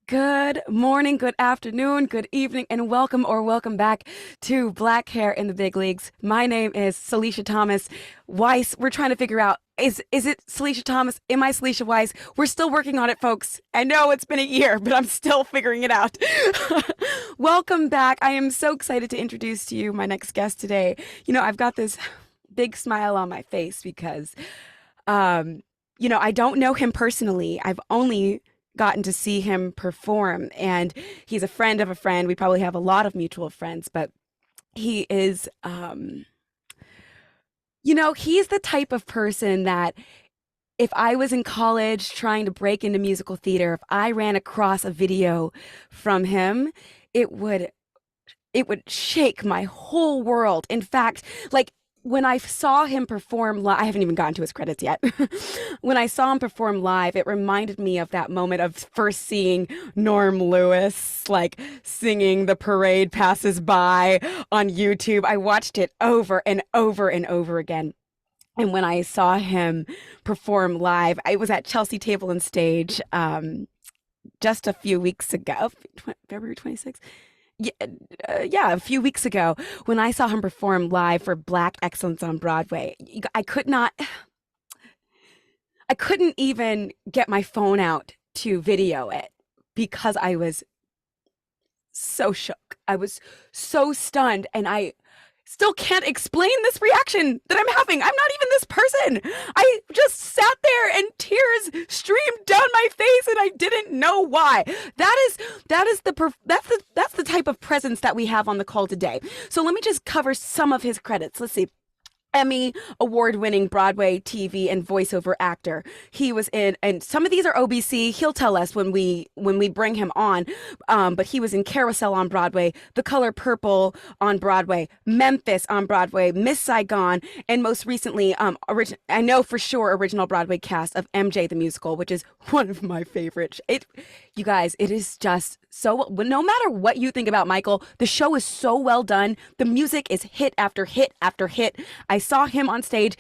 Good morning, good afternoon, good evening, and welcome back to Black Hair in the Big Leagues. My name is Salisha Thomas Weiss. We're trying to figure out, is it Salisha Thomas? Am I Salisha Weiss? We're still working on it, folks. I know it's been a year, but I'm still figuring it out. Welcome back. I am so excited to introduce to you my next guest today. I've got this big smile on my face because, I don't know him personally. I've only gotten to see him perform, and he's a friend of a friend. We probably have a lot of mutual friends, but he is he's the type of person that if I was in college trying to break into musical theater, if I ran across a video from him, it would shake my whole world. In fact, like when I saw him perform live, I haven't even gotten to his credits yet. When I saw him perform live, it reminded me of that moment of first seeing Norm Lewis, like singing The Parade Passes By on YouTube. I watched it over and over and over again. And when I saw him perform live, I was at Chelsea Table and Stage just a few weeks ago, February 26th. A few weeks ago when I saw him perform live for Black Excellence on Broadway. I couldn't even get my phone out to video it because I was so shook. I was so stunned, and I still can't explain this reaction that I'm having. I'm not even this person. I just sat there and tears streamed down my face and I didn't know why. That's the type of presence that we have on the call today. So let me just cover some of his credits. Let's see. Emmy award-winning Broadway, TV, and voiceover actor. He was in, and some of these are OBC. He'll tell us when we bring him on. But he was in Carousel on Broadway, The Color Purple on Broadway, Memphis on Broadway, Miss Saigon, and most recently, I know for sure original Broadway cast of MJ the Musical, which is one of my favorites. You guys, it is just so, no matter what you think about Michael, the show is so well done. The music is hit after hit after hit. I saw him on stage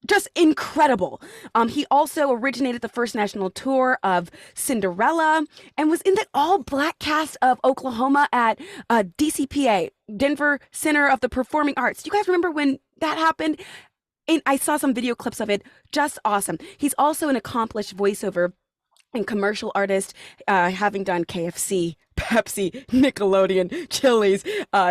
just incredible. He also originated the first national tour of Cinderella and was in the all-black cast of Oklahoma at DCPA, Denver Center of the Performing Arts. Do you guys remember when that happened? And I saw some video clips of it. Just awesome. He's also an accomplished voiceover and commercial artist, having done KFC, Pepsi, Nickelodeon, Chili's,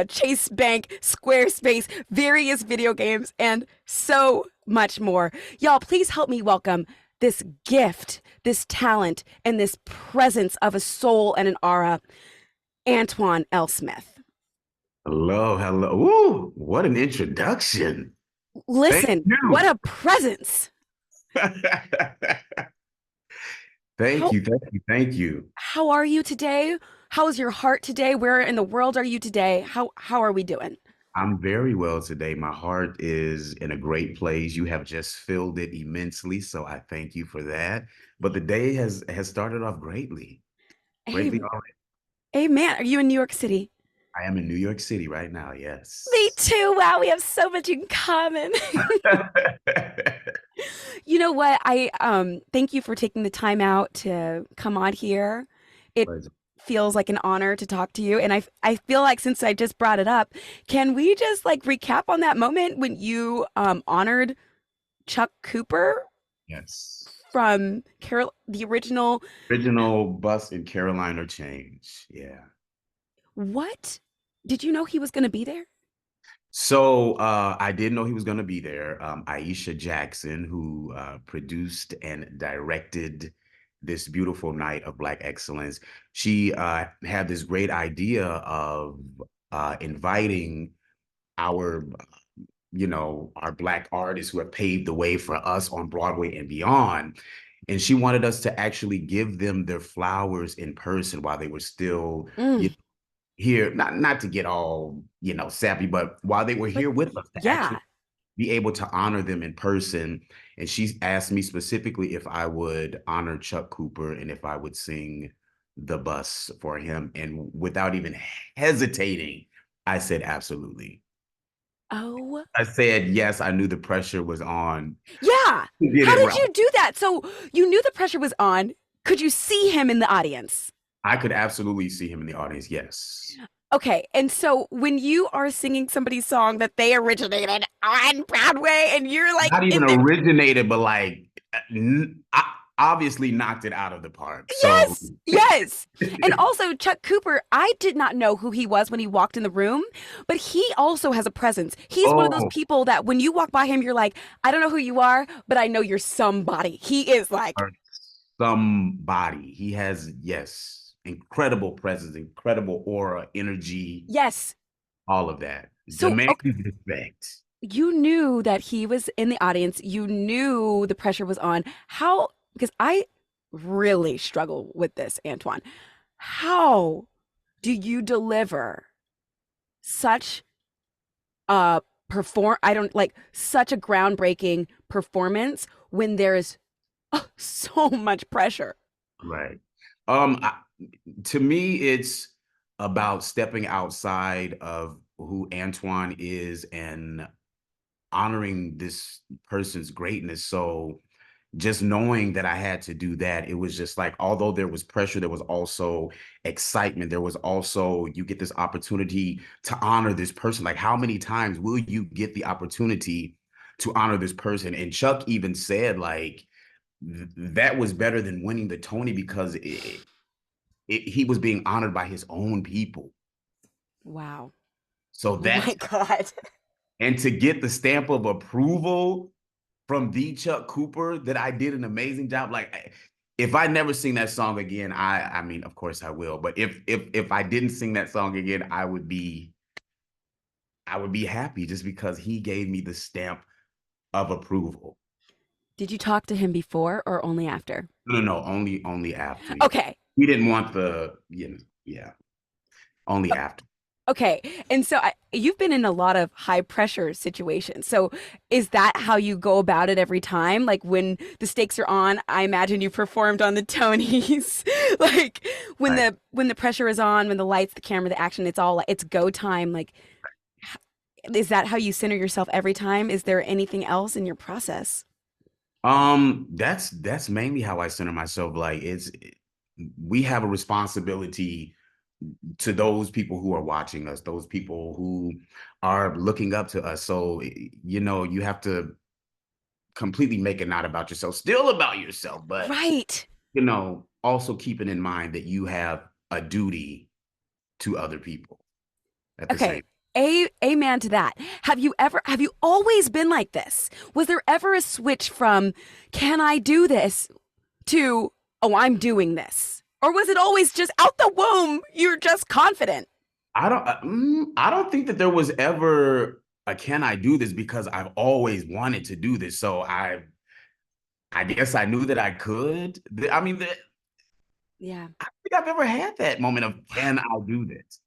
Chase Bank, Squarespace, various video games, and so much more. Y'all, please help me welcome this gift, this talent, and this presence of a soul and an aura, Antoine L Smith. Hello. Ooh, what an introduction. Listen, what a presence. Thank you. How are you today? How is your heart today? Where in the world are you today? How are we doing? I'm very well today. My heart is in a great place. You have just filled it immensely, so I thank you for that. But the day has started off greatly. Greatly already. Amen. Are you in New York City? I am in New York City right now, yes. Me too. Wow, we have so much in common. You know what? I thank you for taking the time out to come on here. It feels like an honor to talk to you, and I feel like since I just brought it up, can we just like recap on that moment when you honored Chuck Cooper? Yes. From the original Bus in Carolina Change. Yeah. What? Did you know he was going to be there? So I did know he was going to be there. Aisha Jackson, who produced and directed this beautiful night of Black excellence, she had this great idea of inviting our Black artists who have paved the way for us on Broadway and beyond. And she wanted us to actually give them their flowers in person while they were still here, not to get all, sappy, but while they were here with us, to actually be able to honor them in person. And she asked me specifically if I would honor Chuck Cooper and if I would sing The Bus for him. And without even hesitating, I said, absolutely. Oh. I said, yes, I knew the pressure was on. Yeah. How did you do that? So you knew the pressure was on. Could you see him in the audience? I could absolutely see him in the audience. Yes. Okay, and so when you are singing somebody's song that they originated on Broadway and you're like Not even in there, originated, but like obviously knocked it out of the park. So yes, yes. And also Chuck Cooper, I did not know who he was when he walked in the room, but he also has a presence. He's one of those oh, people that when you walk by him, you're like, I don't know who you are, but I know you're somebody. He is like, somebody. He has, yes, incredible presence, incredible aura, energy, yes. all of that. So, Demand okay, respect. you knew that he was in the audience. You knew the pressure was on. How, because I really struggle with this, Antoine. How do you deliver such a I don't like such a groundbreaking performance when there's so much pressure? Right. Um, I, to me, it's about stepping outside of who Antoine is and honoring this person's greatness. So just knowing that I had to do that, it was just like, although there was pressure, there was also excitement. There was also, you get this opportunity to honor this person. Like, how many times will you get the opportunity to honor this person? And Chuck even said, like, that was better than winning the Tony because he was being honored by his own people. Wow. So Oh my that's, God. and to get the stamp of approval from the Chuck Cooper that I did an amazing job. Like, if I never sing that song again, I mean, of course I will. But if I didn't sing that song again, I would be happy just because he gave me the stamp of approval. Did you talk to him before or only after? No, only after. Okay. He didn't want the, yeah, only after. Okay. And so you've been in a lot of high pressure situations. So is that how you go about it every time? Like when the stakes are on, I imagine you performed on the Tonys. Like Right. when the pressure is on, when the lights, the camera, the action, it's all it's go time. Like is that how you center yourself every time? Is there anything else in your process? That's mainly how I center myself. Like, we have a responsibility to those people who are watching us, those people who are looking up to us. So, you have to completely make it not about yourself, still about yourself, but, Right. also keeping in mind that you have a duty to other people at the Okay. same. Amen to that. Have you always been like this? Was there ever a switch from, can I do this to, oh, I'm doing this? Or was it always just out the womb? You're just confident. I don't think that there was ever a can I do this because I've always wanted to do this. So I guess I knew that I could. I mean, Yeah. I don't think I've ever had that moment of can I do this?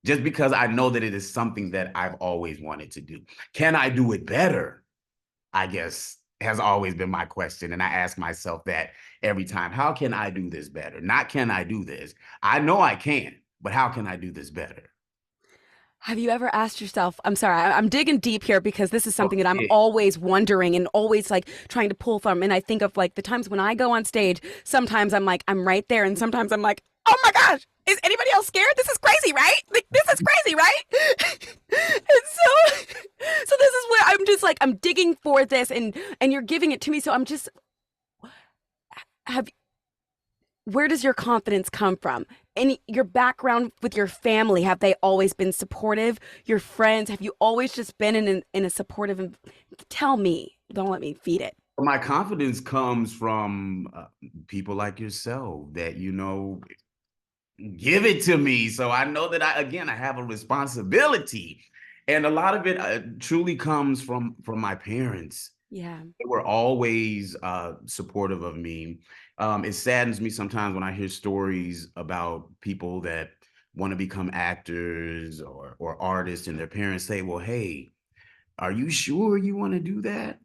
Just because I know that it is something that I've always wanted to do. Can I do it better? I guess has always been my question. And I ask myself that every time. How can I do this better? Not can I do this? I know I can, but how can I do this better? Have you ever asked yourself, I'm sorry, I'm digging deep here because this is Oh, something that I'm yeah. always wondering and always like trying to pull from. And I think of like the times when I go on stage, sometimes I'm like, I'm right there. And sometimes I'm like, oh my gosh, is anybody else scared? This is crazy, right? Like, this is crazy, right? And so this is where I'm just like, I'm digging for this and you're giving it to me. So I'm just, have where does your confidence come from? Any your background with your family, have they always been supportive? Your friends, have you always just been in a supportive tell me, don't let me feed it. My confidence comes from people like yourself that, give it to me. So I know that I have a responsibility. And a lot of it truly comes from my parents. Yeah. They were always supportive of me. It saddens me sometimes when I hear stories about people that want to become actors or artists, and their parents say, "Well, hey, are you sure you want to do that?"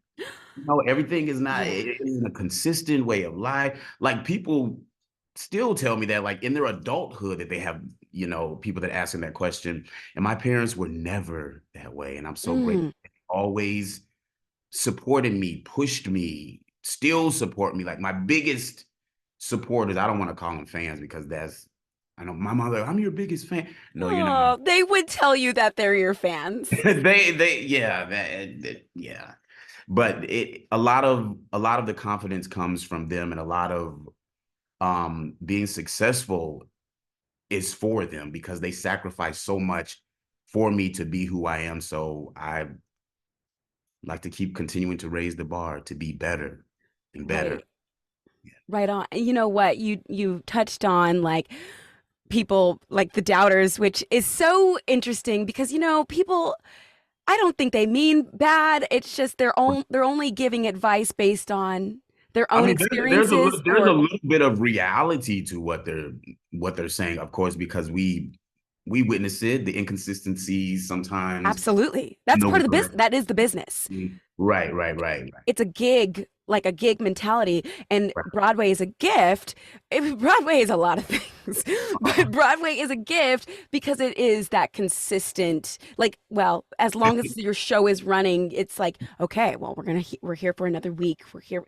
No, everything is not. Yeah. It isn't a consistent way of life. Like, people still tell me that, like, in their adulthood, that they have, people that ask them that question. And my parents were never that way, and I'm so grateful. Mm. They always supported me, pushed me, still support me. Like, my biggest supporters. I don't want to call them fans because I know my mother, I'm your biggest fan. No, you're not. Oh, they would tell you that they're your fans. Yeah, yeah. But a lot of the confidence comes from them, and a lot of being successful is for them because they sacrifice so much for me to be who I am. So I like to keep continuing to raise the bar to be better and better. Right. Right on. You know what? You touched on like people like the doubters, which is so interesting because people, I don't think they mean bad. It's just they're only giving advice based on their I own mean, experiences there's a or little bit of reality to what they're saying, of course, because we witness it, the inconsistencies sometimes absolutely. in That's the part of the business. work. That is the business. Right. It's a gig, like a gig mentality, and Right. Broadway is a gift. Broadway is a lot of things, Uh-huh. but Broadway is a gift because it is that consistent, like, well, as long as your show is running, it's like, okay, well, we're here for another week. We're here.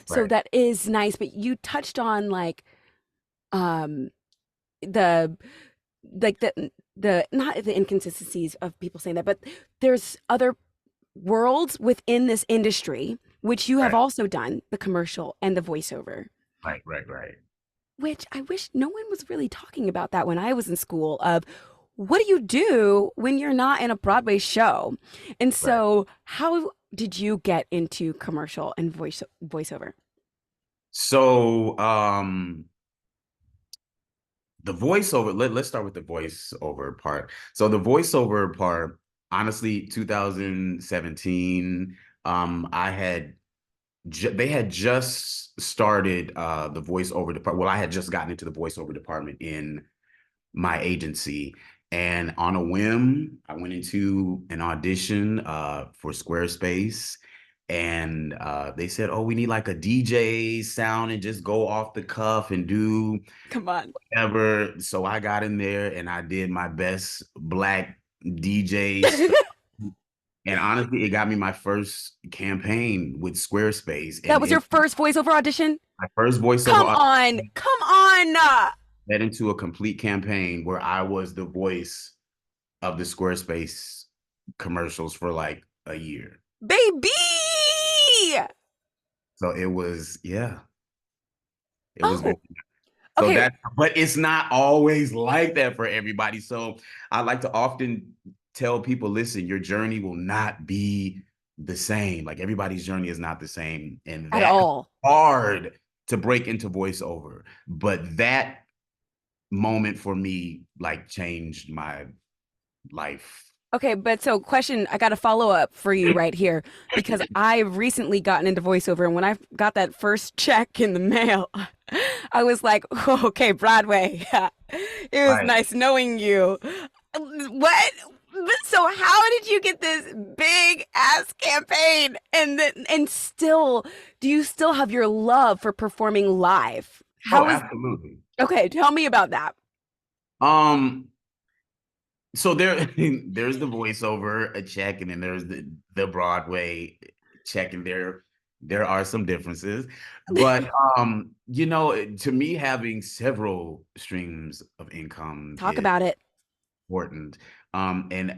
So Right. that is nice, but you touched on like um the the not the inconsistencies of people saying that, but there's other worlds within this industry, which you have Right. also done, the commercial and the voiceover, Right. which I wish no one was really talking about that when I was in school of what do you do when you're not in a Broadway show? And Right. so how did you get into commercial and voiceover? So the voiceover, let's start with the voiceover part. So the voiceover part, honestly, 2017, I had they had just started the voiceover department. Well, I had just gotten into the voiceover department in my agency. And on a whim, I went into an audition for Squarespace. And they said, oh, we need like a DJ sound and just go off the cuff and do Come on. whatever. So I got in there and I did my best Black DJ stuff. And honestly, it got me my first campaign with Squarespace. That And was your it first voiceover audition? my first Come voiceover on. Come on. led into a complete campaign where I was the voice of the Squarespace commercials for like a year. Baby. So it was, yeah, it was very, Oh, so okay. that, but it's not always like that for everybody. So I like to often tell people, listen, your journey will not be the same. Like everybody's journey is not the same. And At that all. hard to break into voiceover. But that moment for me, like changed my life. Okay, but so question, I got a follow up for you right here because I've recently gotten into voiceover, and when I got that first check in the mail, I was like, oh, okay, Broadway. It was Right. nice knowing you. What? So how did you get this big ass campaign and still do you still have your love for performing live? Oh, How is absolutely. Okay, tell me about that. Um, so there's the voiceover a check, and then there's the Broadway check, and there are some differences. But to me, having several streams of income Talk is about it. important. And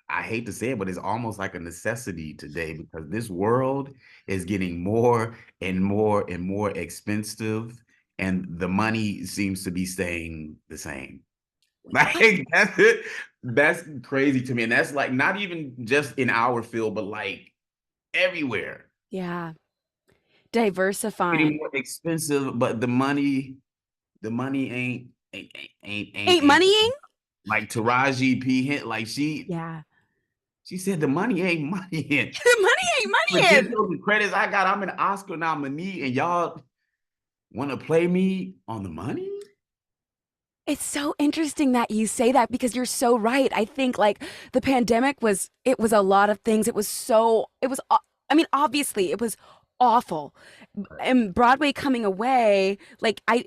I hate to say it, but it's almost like a necessity today because this world is getting more and more and more expensive, and the money seems to be staying the same. Like that's it. That's crazy to me. And that's like not even just in our field, but like everywhere. Yeah, Getting diversifying. more expensive, but the money Ain't ain't moneying? like Taraji P. Hint. Like Yeah. she said the money ain't money. Money ain't Forget moneying. those credits I got. I'm an Oscar nominee, and y'all want to play me on the money? It's so interesting that you say that because you're so right. I think like the pandemic it was a lot of things. I mean, obviously it was awful. And Broadway coming away, like I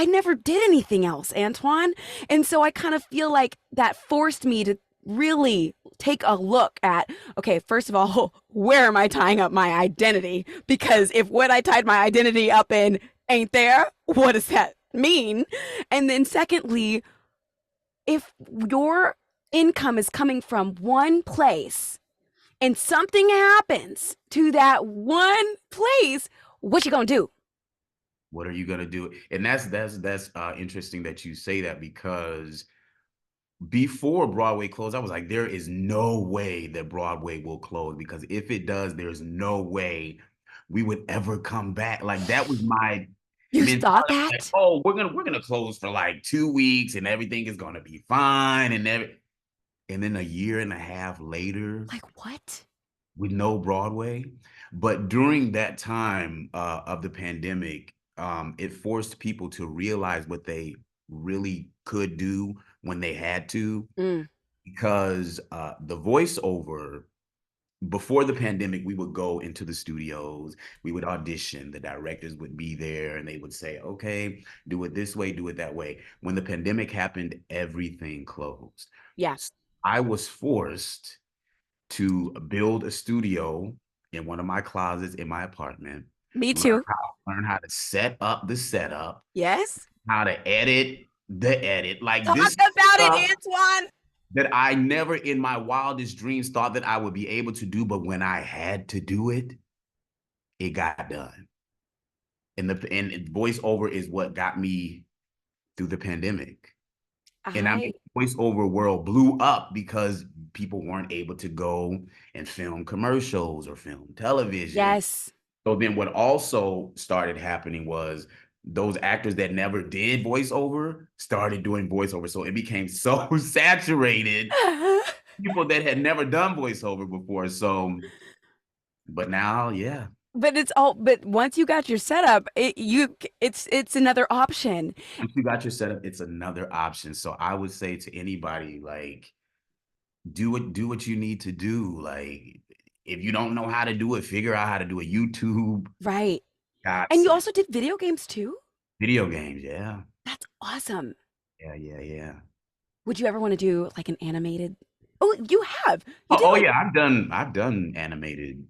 never did anything else, Antoine. And so I kind of feel like that forced me to really take a look at, okay, first of all, where am I tying up my identity? Because if what I tied my identity up in ain't there? What does that mean? And then secondly, if your income is coming from one place and something happens to that one place, what you gonna do? What are you gonna do? And that's interesting that you say that, because before Broadway closed, I was like, there is no way that Broadway will close, because if it does, there's no way we would ever come back. Like, that was my You mentality. thought Like, that? oh, we're gonna close for like 2 weeks and everything is gonna be fine, and then a year and a half later, Like what? with no Broadway. But during that time of the pandemic, it forced people to realize what they really could do when they had to, Mm, because the voiceover, before the pandemic, we would go into the studios, we would audition, the directors would be there and they would say, okay, do it this way, do it that way. When the pandemic happened, everything closed. yeah, I was forced to build a studio in one of my closets in my apartment, me too. learn how to set up the setup, Yes. how to edit the edit. Like, Talk this about stuff it, Antoine. that I never in my wildest dreams thought that I would be able to do, but when I had to do it, it got done. And voiceover is what got me through the pandemic. And I mean, I voiceover world blew up because people weren't able to go and film commercials or film television. yes. So then what also started happening was those actors that never did voiceover started doing voiceover. So it became so saturated, people that had never done voiceover before. So, but now, yeah. But once you got your setup, it's another option. Once you got your setup, it's another option. So I would say to anybody, like, do what you need to do. Like, if you don't know how to do it, figure out how to do it. YouTube, Right. got And you also did video games too? video games. Yeah. That's awesome. Yeah. Yeah. Yeah. Would you ever want to do like an animated? Oh, you have. You Oh, did oh like yeah, I've done animated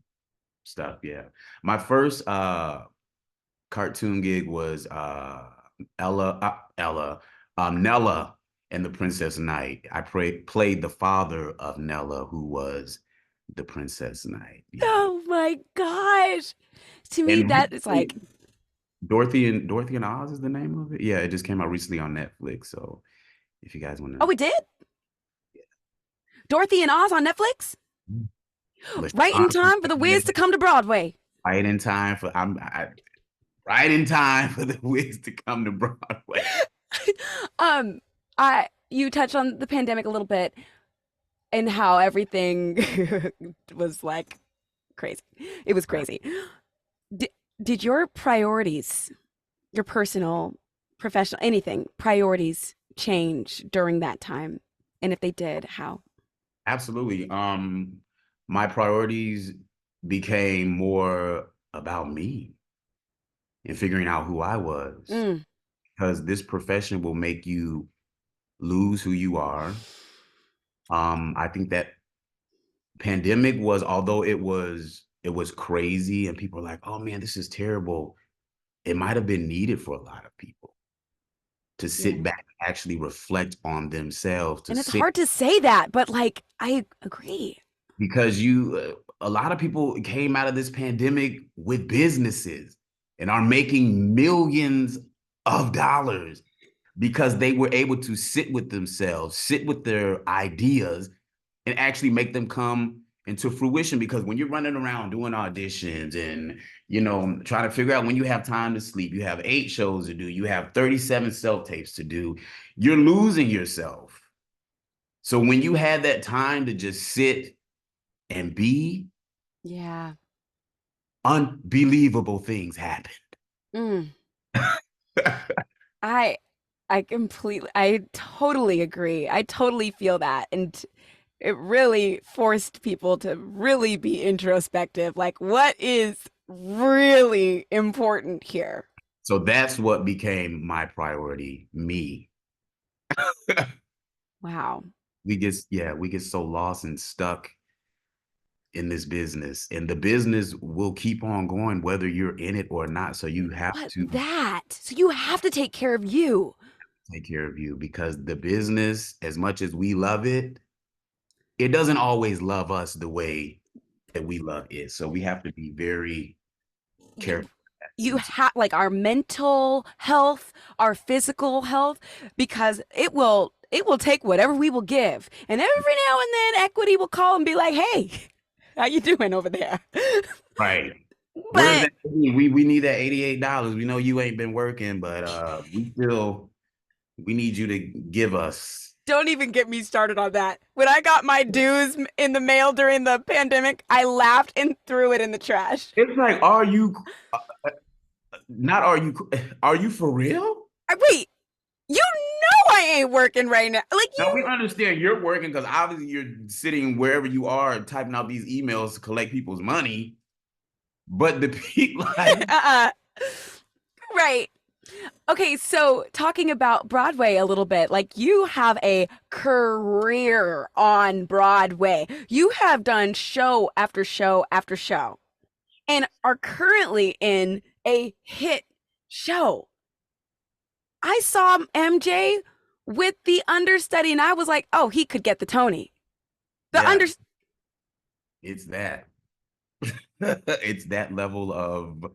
stuff. Yeah. My first cartoon gig was Nella and the Princess Knight. I played the father of Nella, who was the Princess Knight. Yeah. oh my gosh. To me, And that is like, recently, Dorothy and Oz is the name of it. Yeah, it just came out recently on Netflix. So if you guys want oh, to, we did? Dorothy and Oz on Netflix? Right in time for the Wiz to come to Broadway. right in time for right in time for the Wiz to come to Broadway. um, you touched on the pandemic a little bit and how everything was like crazy. It was crazy. Did, did your priorities, your personal, professional, anything, priorities change during that time? And if they did, how? Absolutely. My priorities became more about me and figuring out who I was, Mm, because this profession will make you lose who you are. I think that pandemic was, although it was crazy and people are like, oh man, this is terrible. It might have been needed for a lot of people to yeah. sit back and actually reflect on themselves, to And it's sit, hard to say that, but like, I agree. because a lot of people came out of this pandemic with businesses and are making millions of dollars because they were able to sit with themselves, sit with their ideas, and actually make them come into fruition. Because when you're running around doing auditions and trying to figure out when you have time to sleep, you have 8 shows to do, you have 37 self-tapes to do, you're losing yourself. So when you had that time to just sit and be, Yeah. unbelievable things happened. Mm. I I totally agree. I totally feel that. And it really forced people to really be introspective. Like, what is really important here? So that's what became my priority, me. Wow. We get so lost and stuck in this business, and the business will keep on going whether you're in it or not. So you have What to that? So you have to take care of you. take care of you, because the business, as much as we love it, it doesn't always love us the way that we love it. So we have to be very careful. You have like our mental health, our physical health, because it will take whatever we will give. And every now and then Equity will call and be like, "Hey, how you doing over there?" Right. Where's But that? We need that $88. We know you ain't been working, but we need you to give us. don't even get me started on that. When I got my dues in the mail during the pandemic, I laughed and threw it in the trash. It's like, are you for real? Wait, you know I ain't working right now. Like Now we you understand you're working because obviously you're sitting wherever you are and typing out these emails to collect people's money. But the people, like, right. Okay, so talking about Broadway a little bit, like you have a career on Broadway. You have done show after show after show and are currently in a hit show. I saw MJ with the understudy and I was like, "Oh, he could get the Tony." The yeah, under it's that. It's that level of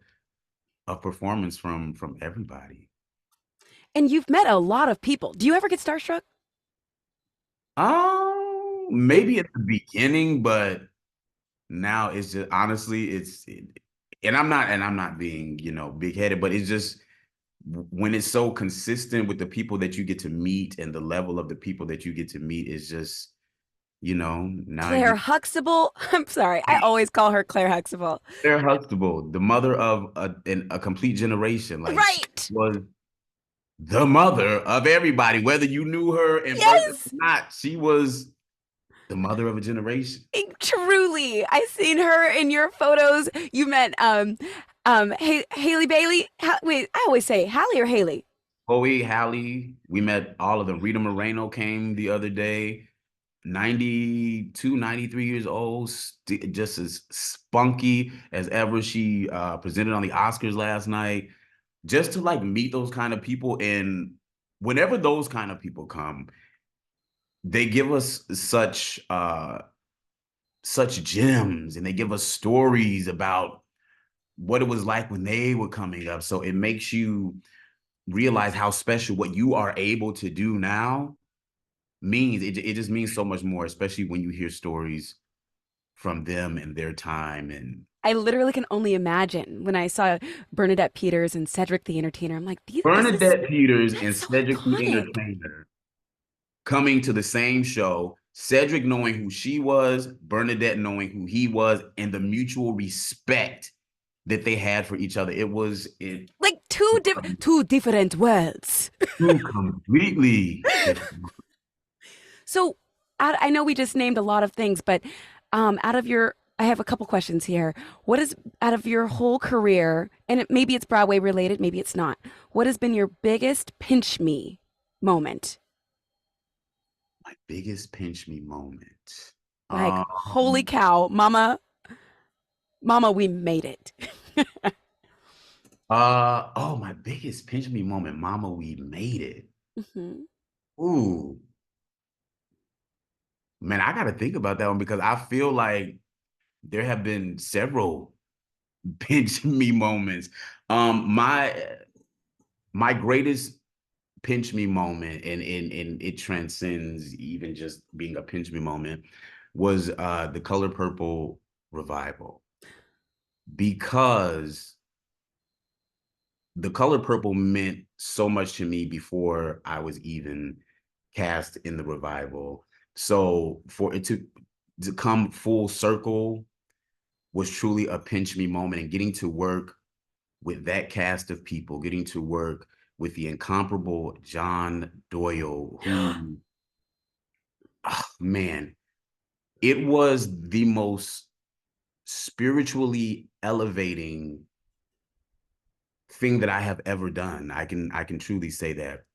performance from everybody. and you've met a lot of people. Do you ever get starstruck? Maybe at the beginning, but now it's just honestly, and I'm not being, big headed, but it's just when it's so consistent with the people that you get to meet and the level of the people that you get to meet is just, now Claire Huxtable. I'm sorry. I always call her Claire Huxtable. Claire Huxtable, the mother of a complete generation. Like, she Right. was the mother of everybody, whether you knew her in person or Yes. not. She was the mother of a generation. Truly. I seen her in your photos. You met Haley Bailey. Wait, I always say Hallie or Haley. Chloe, Halle, we met all of them. Rita Moreno came the other day, 92, 93 years old, just as spunky as ever. She presented on the Oscars last night. Just to like meet those kind of people, and whenever those kind of people come, they give us such gems, and they give us stories about what it was like when they were coming up. So it makes you realize how special what you are able to do now means. It just means so much more, especially when you hear stories from them and their time. And I literally can only imagine when I saw Bernadette Peters and Cedric the Entertainer. I'm like, this is Bernadette Peters and that's so Cedric the iconic. Entertainer coming to the same show, Cedric knowing who she was, Bernadette knowing who he was, and the mutual respect that they had for each other. It was Like two different worlds. two completely different. So I know we just named a lot of things, but out of your, I have a couple questions here. What is out of your whole career, and maybe it's Broadway related, maybe it's not. What has been your biggest pinch me moment? My biggest pinch me moment. Like, holy cow, mama, we made it. Oh, my biggest pinch me moment, Mama, we made it. Mhm. Ooh, man, I gotta think about that one because I feel like there have been several pinch me moments. My greatest pinch me moment, and it transcends even just being a pinch me moment, was the Color Purple revival, because the Color Purple meant so much to me before I was even cast in the revival. So for it to come full circle was truly a pinch me moment, and getting to work with that cast of people, getting to work with the incomparable John Doyle, who, oh, man, it was the most spiritually elevating thing that I have ever done. I can truly say that.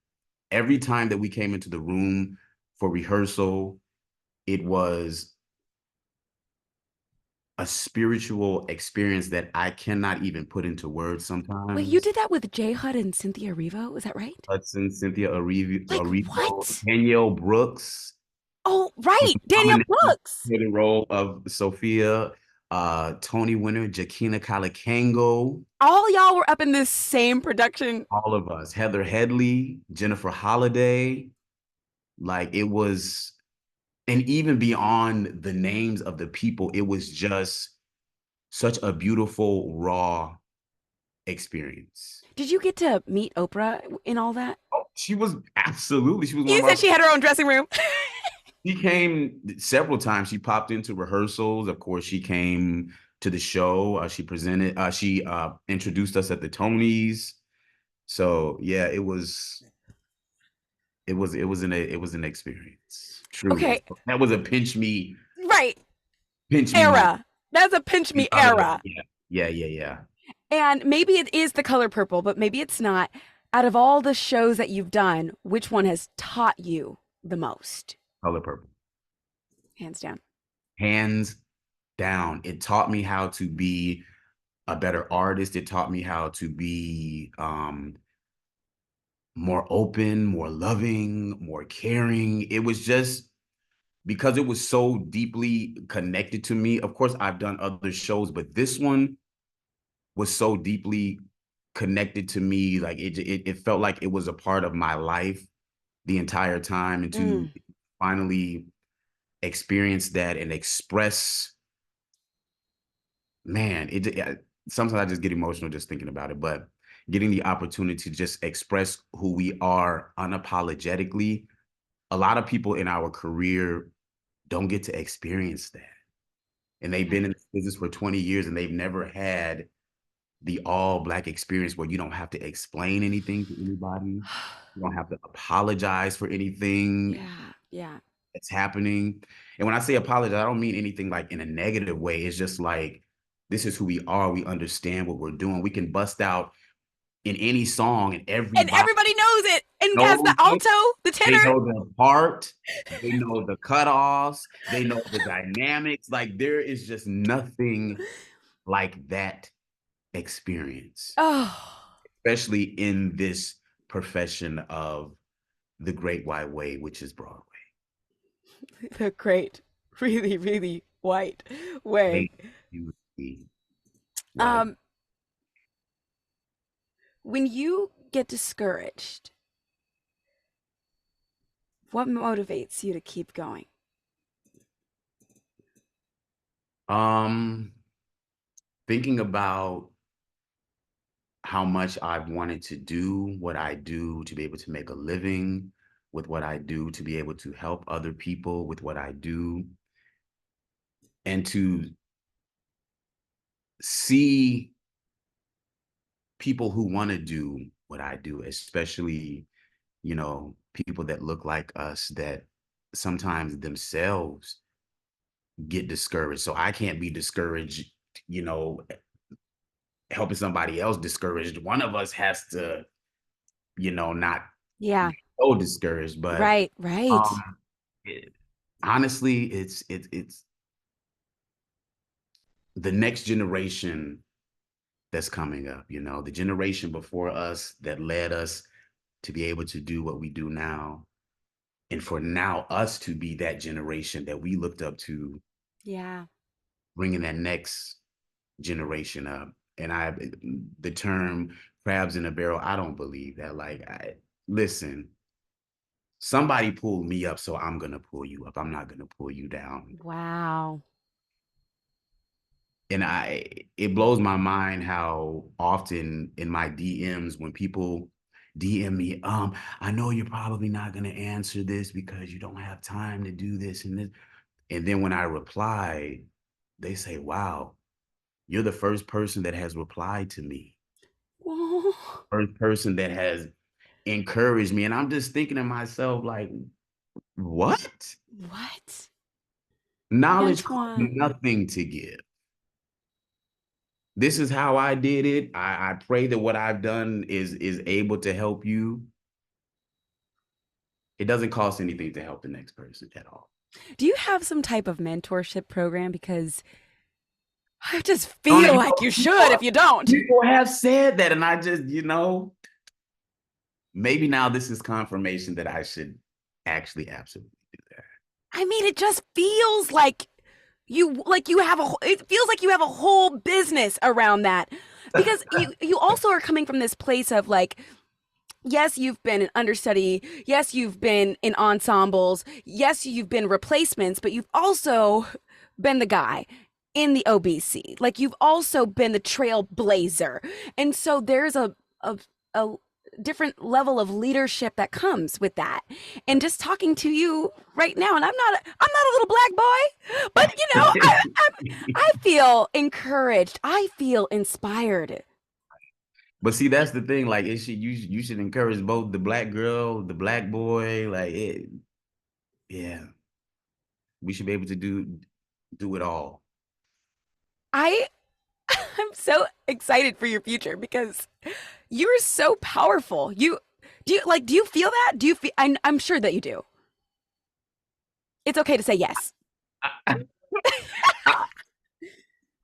Every time that we came into the room for rehearsal, it was a spiritual experience that I cannot even put into words Wait, you sometimes. did that with J Hud and Cynthia Erivo? Is that right? Hudson, Cynthia Like Erivo, what? Danielle Brooks Oh, was right. Danielle nominated Brooks. for the role of Sophia. Tony winner Jakina Kalakango, All y'all were up in this same production. all of us, Heather Headley, Jennifer Holliday. Like it was, and even beyond the names of the people, it was just such a beautiful, raw experience. Did you get to meet Oprah in all that? Oh, she was absolutely, she was one You of said our, she had her own dressing room. she came several times. She popped into rehearsals. Of course, she came to the show. She presented, she introduced us at the Tonys. So yeah, it was an experience. Truly. Okay, That was a right. pinch me moment. Era. That's a pinch me era. Yeah. Yeah, yeah, yeah. And maybe it is The Color Purple, but maybe it's not. Out of all the shows that you've done, which one has taught you the most? Color Purple. Hands down. Hands down. It taught me how to be a better artist. It taught me how to be more open, more loving, more caring. It was just because it was so deeply connected to me. Of course, I've done other shows, but this one was so deeply connected to me. Like it felt like it was a part of my life the entire time, and to finally experience that and express, man, sometimes I just get emotional just thinking about it, but getting the opportunity to just express who we are unapologetically. A lot of people in our career don't get to experience that. And they've been in this business for 20 years and they've never had the all Black experience where you don't have to explain anything to anybody. You don't have to apologize for anything Yeah, yeah. that's happening. And when I say apologize, I don't mean anything like in a negative way. It's just like, this is who we are. We understand what we're doing. We can bust out in any song and And everybody everybody knows it and has the knows it. alto, the They tenor. know the part, they know the cutoffs, they know the dynamics. Like there is just nothing like that experience, Oh, especially in this profession of the great white way, which is Broadway. the great, really, really white way. Thank you. What a Um, when you get discouraged, what motivates you to keep going? um thinking about how much I've wanted to do what I do, to be able to make a living with what I do, to be able to help other people with what I do, and to see people who want to do what I do, especially, people that look like us that sometimes themselves get discouraged. So I can't be discouraged, you know, helping somebody else discouraged. One of us has to, not Yeah, so discouraged. But right, right. um it, honestly, it's the next generation that's coming up, the generation before us that led us to be able to do what we do now, and for now us to be that generation that we looked up to, Yeah. bringing that next generation up. And the term crabs in a barrel, I don't believe that. Like, listen, somebody pulled me up, so I'm gonna pull you up. I'm not gonna pull you down. Wow. And it blows my mind how often in my DMs, when people DM me, I know you're probably not gonna answer this because you don't have time to do this and this. And then when I reply, they say, wow, you're the first person that has replied to me, Oh, first person that has encouraged me. And I'm just thinking to myself, like, what? what? Knowledge costs Antoine. nothing to give. This is how I did it. I pray that what I've done is able to help you. It doesn't cost anything to help the next person at all. Do you have some type of mentorship program? Because I just Only feel like you should if you don't. people have said that, and I just, maybe now this is confirmation that I should actually absolutely do that. I mean, it just feels like you have it feels like you have a whole business around that. Because you also are coming from this place of like, yes, you've been an understudy. Yes, you've been in ensembles. Yes, you've been replacements, but you've also been the guy in the OBC. Like you've also been the trailblazer. And so there's a different level of leadership that comes with that. And just talking to you right now, and I'm not a little black boy, but I feel encouraged. I feel inspired. But see, that's the thing. Like, you should encourage both the black girl, the black boy. Like, yeah, we should be able to do it all. I I'm so excited for your future because you're so powerful. Do you feel that? Do you feel I'm sure that you do. It's okay to say yes.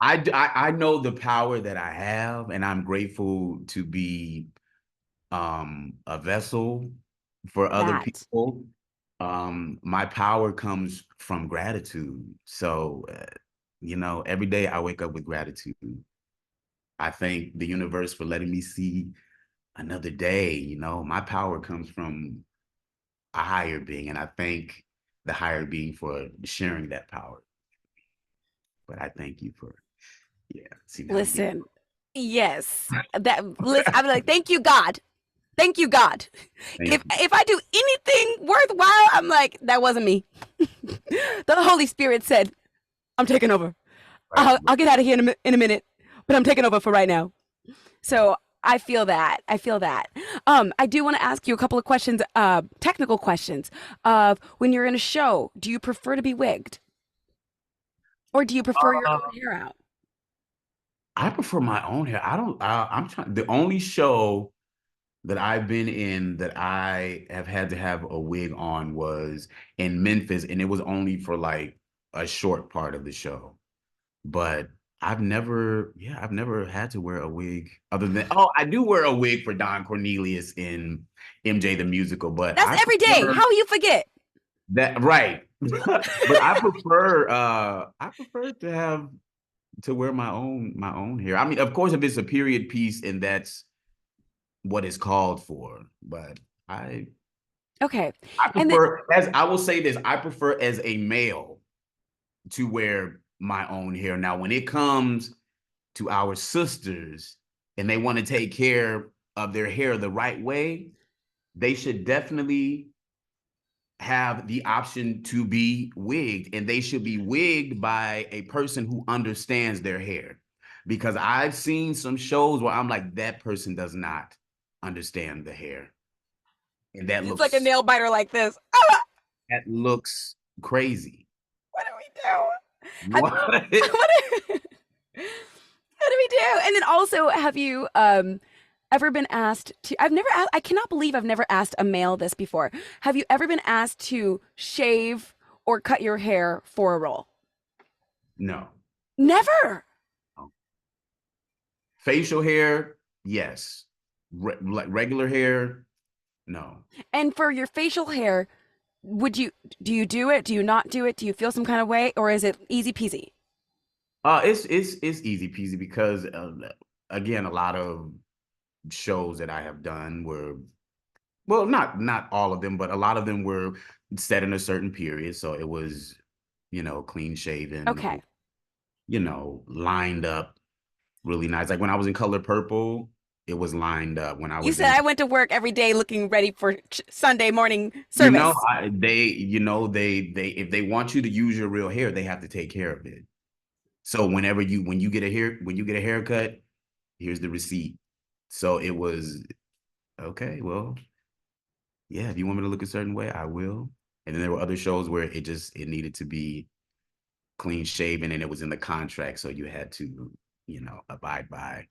I know the power that I have, and I'm grateful to be a vessel for other people. My power comes from gratitude. So, every day I wake up with gratitude. I thank the universe for letting me see another day. My power comes from a higher being, and I thank the higher being for sharing that power. But I thank you for, see, Listen, yes, I'm like, thank you, God. Thank you, God. If I do anything worthwhile, I'm like, that wasn't me. The Holy Spirit said, I'm taking over. I'll get out of here in a minute, but I'm taking over for right now. So I feel that. I feel that. I do want to ask you a couple of questions, technical questions. When you're in a show, do you prefer to be wigged, or do you prefer your own hair out? I prefer my own hair. I don't. I'm trying. The only show that I've been in that I have had to have a wig on was in Memphis, and it was only for like a short part of the show. But I've never had to wear a wig other than, I do wear a wig for Don Cornelius in MJ the Musical, but That's every day. How you forget? That right. But I prefer to wear my own hair. I mean, of course, if it's a period piece and that's what it's called for, but okay. I prefer, as I will say this, I prefer as a male to wear my own hair. Now, when it comes to our sisters and they want to take care of their hair the right way, they should definitely have the option to be wigged, and they should be wigged by a person who understands their hair. Because I've seen some shows where I'm like, that person does not understand the hair. And that looks like a nail biter like this. That looks crazy. What do we do? What do we do? And then also, have you ever been asked to, I cannot believe I've never asked a male this before. Have you ever been asked to shave or cut your hair for a role? No. Never? No. Facial hair, yes. Like regular hair, no. And for your facial hair, do you do it? Do you not do it? Do you feel some kind of way, or is it easy peasy? It's easy peasy because again, a lot of shows that I have done were, well, not all of them, but a lot of them were set in a certain period. So it was, clean shaven. Okay. Lined up really nice. Like when I was in Color Purple, it was lined up. When I was, you said I went to work every day looking ready for Sunday morning service. They if they want you to use your real hair, they have to take care of it. So when you get a haircut, here's the receipt. So it was, okay, well, yeah, if you want me to look a certain way, I will. And then there were other shows where it needed to be clean shaven, and it was in the contract. So you had to, abide by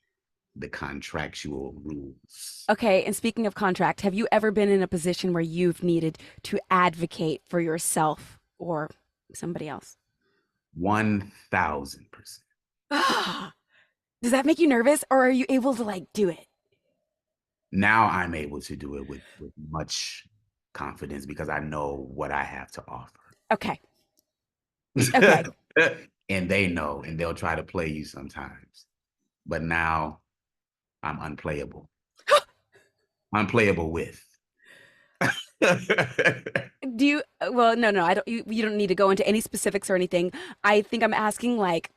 the contractual rules. Okay, and speaking of contract, have you ever been in a position where you've needed to advocate for yourself or somebody else? 1,000%. Does that make you nervous, or are you able to like do it? Now I'm able to do it with much confidence because I know what I have to offer. Okay. Okay. And they know, and they'll try to play you sometimes. But now I'm unplayable. Unplayable with. Do you, well, no, I don't, you don't need to go into any specifics or anything. I think I'm asking like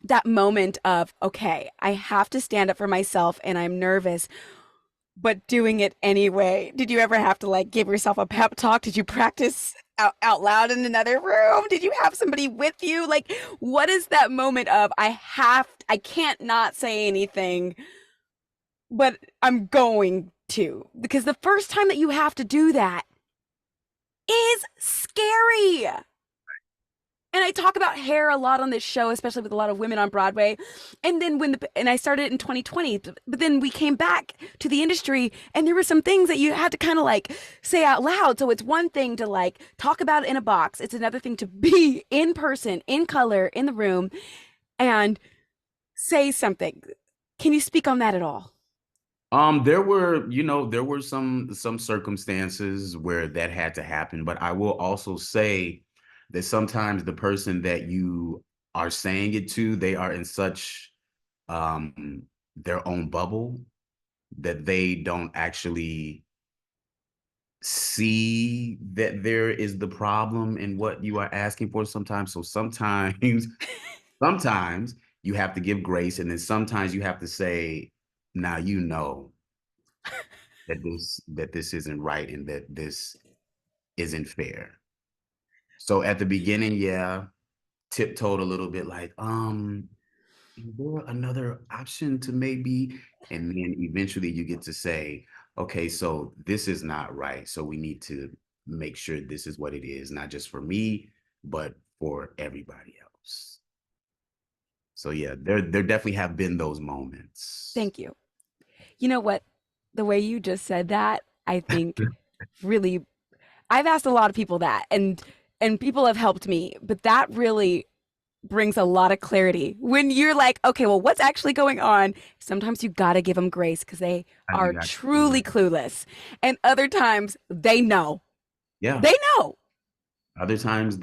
that moment of, okay, I have to stand up for myself and I'm nervous, but doing it anyway. Did you ever have to like give yourself a pep talk? Did you practice out loud in another room? Did you have somebody with you? Like, what is that moment of, I can't not say anything, but I'm going to? Because the first time that you have to do that is scary. And I talk about hair a lot on this show, especially with a lot of women on Broadway. And then and I started in 2020, but then we came back to the industry and there were some things that you had to kind of like say out loud. So it's one thing to like talk about it in a box. It's another thing to be in person, in color, in the room and say something. Can you speak on that at all? There were, there were some circumstances where that had to happen, but I will also say that sometimes the person that you are saying it to, they are in such their own bubble that they don't actually see that there is the problem in what you are asking for sometimes. So sometimes, sometimes you have to give grace, and then sometimes you have to say, now you know that this isn't right and that this isn't fair. So at the beginning, yeah, tiptoed a little bit like, is there another option to maybe? And then eventually you get to say, okay, so this is not right. So we need to make sure this is what it is, not just for me, but for everybody else. So yeah, there definitely have been those moments. Thank you. You know what? The way you just said that, I think really, I've asked a lot of people that and people have helped me, but that really brings a lot of clarity when you're like, okay, well, what's actually going on? Sometimes you got to give them grace because they And you are got truly clueless. And other times they know. yeah. They know. Other times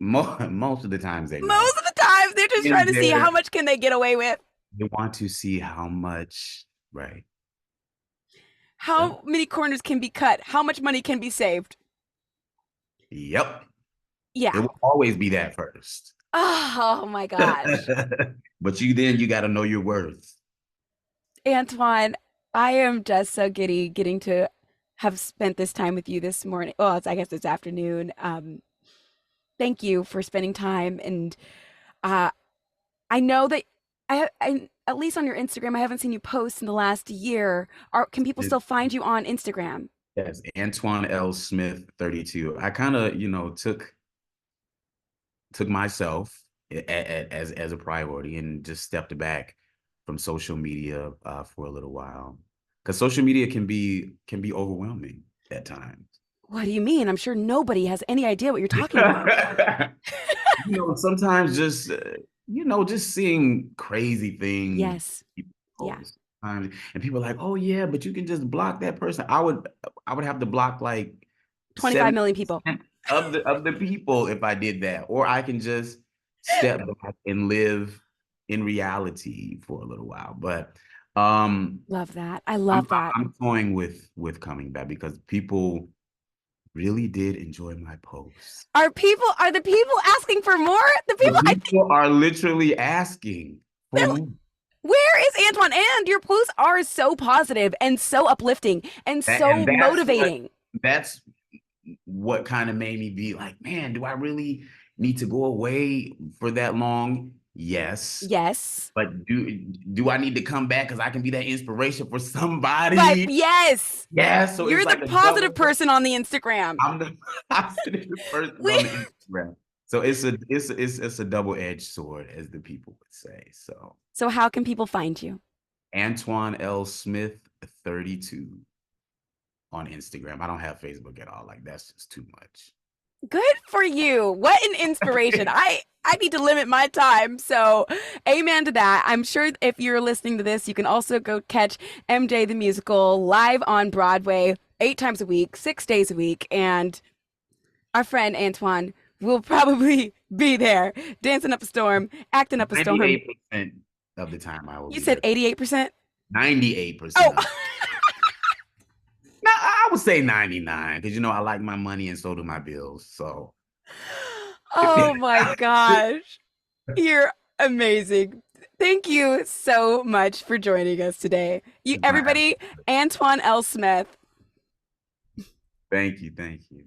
most of the times they know. Most of the times they're just trying In to see how there, much can they get away with. they want to see how much, right? Yep. How many corners can be cut? How much money can be saved? Yep. It Yeah. will always be that first. Oh my gosh. But you got to know your worth. Antoine, I am just so giddy getting to have spent this time with you this morning. Well, I guess this afternoon. Thank you for spending time. And uh, I know that at least on your Instagram, I haven't seen you post in the last year. Can people It- still find you on Instagram? Yes, Antoine L Smith 32. I kind of, took myself as a priority and just stepped back from social media for a little while because social media can be overwhelming at times. What do you mean? I'm sure nobody has any idea what you're talking about. Sometimes just seeing crazy things Yes. people Yeah. post and people are like, oh yeah, but you can just block that person. I would have to block like 25 million 70% people. of the people if I did that, or I can just step back and live in reality for a little while. But Love that. I I'm love that. I'm toying with coming back because people really did enjoy my posts. Are the people asking for more? The The people, I think people are literally asking for they're more. where is Antoine? And your posts are so positive and so uplifting and That, so and motivating. that's what kind of made me be like, man, do I really need to go away for that long? Yes. Yes. But do I need to come back because I can be that inspiration for Right. somebody? Yes. Yeah. So You're it's the like a positive double. person on the Instagram. I'm the positive person We, on the Instagram. So it's a double-edged sword, as the people would say. So so how can people find you? Antoine L Smith 32 on Instagram. I don't have Facebook at all. Like that's just too much. Good for you. What an inspiration. I need to limit my time. So, amen to that. I'm sure if you're listening to this, you can also go catch MJ the Musical live on Broadway 8 times a week, 6 days a week. And our friend Antoine will probably be there dancing up a storm, acting up a storm. 98% of the time I will You be said there. 88%? 98%. Oh. Now, I would say 99 because, I like my money and so do my bills. So. Oh my gosh. You're amazing. Thank you so much for joining us today. Everybody, Antoine L Smith. Thank you. Thank you.